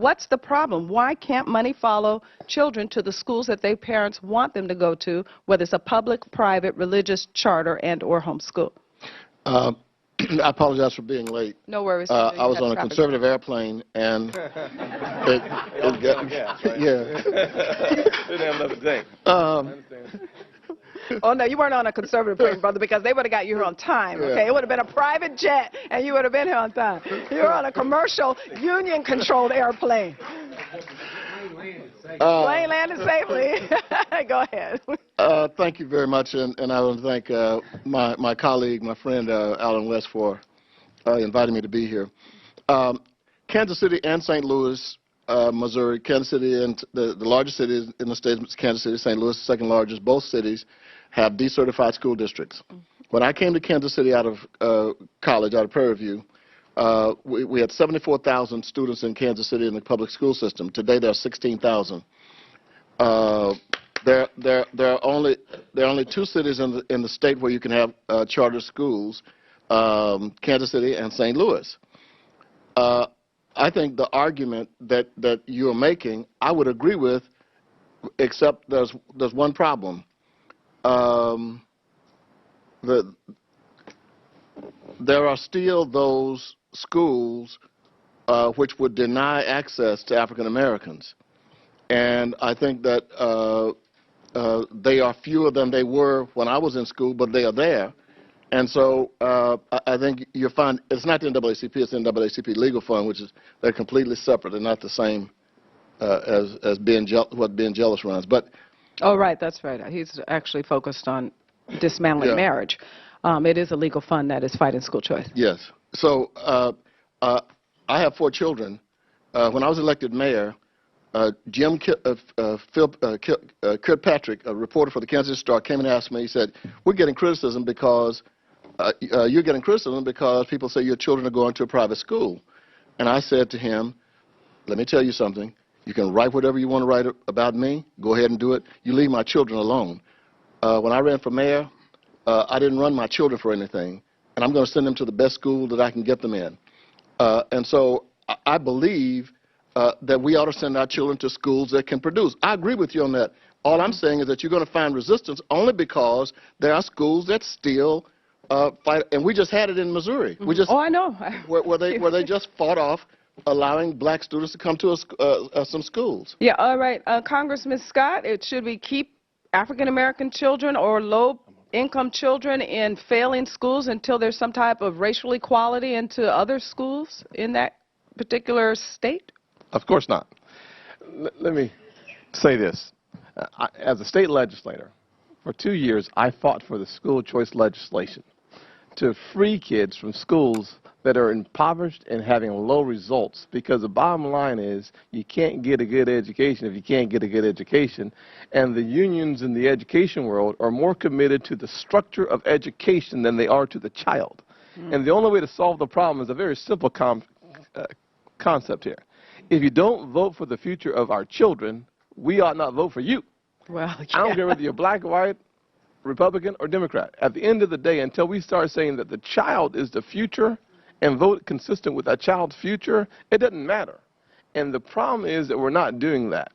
What's the problem? Why can't money follow children to the schools that their parents want them to go to, whether it's a public, private, religious, charter, and or homeschool? I apologize for being late. No worries. I was on a conservative airplane, and it got, gas, right? yeah. Didn't have enough to drink. Oh, no, you weren't on a conservative plane, brother, because they would have got you here on time, okay? It would have been a private jet, and you would have been here on time. You were on a commercial, union-controlled airplane. Plane landed safely. Go ahead. Thank you very much, and I want to thank my colleague, my friend Alan West, for inviting me to be here. Kansas City and St. Louis, Missouri, Kansas City and the largest cities in the state, Kansas City, St. Louis, the second largest, both cities have decertified school districts. When I came to Kansas City out of college, out of Prairie View, we had 74,000 students in Kansas City in the public school system. Today there are 16,000. There are only two cities in the state where you can have charter schools, Kansas City and St. Louis. I think the argument that you're making, I would agree with, except there's one problem. There are still those schools which would deny access to African Americans, and I think that they are fewer than they were when I was in school, but they are there. And so I think you'll find it's not the NAACP, it's the NAACP Legal Fund, which is they're completely separate and not the same as what Being Jealous runs. But oh, right, that's right. He's actually focused on dismantling marriage. It is a legal fund that is fighting school choice. Yes. So I have 4 children. When I was elected mayor, Jim Kirkpatrick, a reporter for the Kansas City Star, came and asked me, he said, we're getting criticism because you're getting criticism because people say your children are going to a private school. And I said to him, let me tell you something. You can write whatever you want to write about me. Go ahead and do it. You leave my children alone. When I ran for mayor, I didn't run my children for anything. And I'm going to send them to the best school that I can get them in. And so I believe that we ought to send our children to schools that can produce. I agree with you on that. All I'm saying is that you're going to find resistance only because there are schools that still fight. And we just had it in Missouri. We just, oh, I know. where they just fought off allowing black students to come to some schools. Yeah, all right. Congressman Scott, should we keep African-American children or low-income children in failing schools until there's some type of racial equality into other schools in that particular state? Of course not. Let me say this. As a state legislator, for 2 years, I fought for the school choice legislation to free kids from schools that are impoverished and having low results, because the bottom line is you can't get a good education if you can't get a good education, and the unions in the education world are more committed to the structure of education than they are to the child. And the only way to solve the problem is a very simple concept here. If you don't vote for the future of our children, we ought not vote for you. Well, yeah. I don't care whether you're black, white, Republican, or Democrat. At the end of the day, until we start saying that the child is the future and vote consistent with that child's future, it doesn't matter. And the problem is that we're not doing that.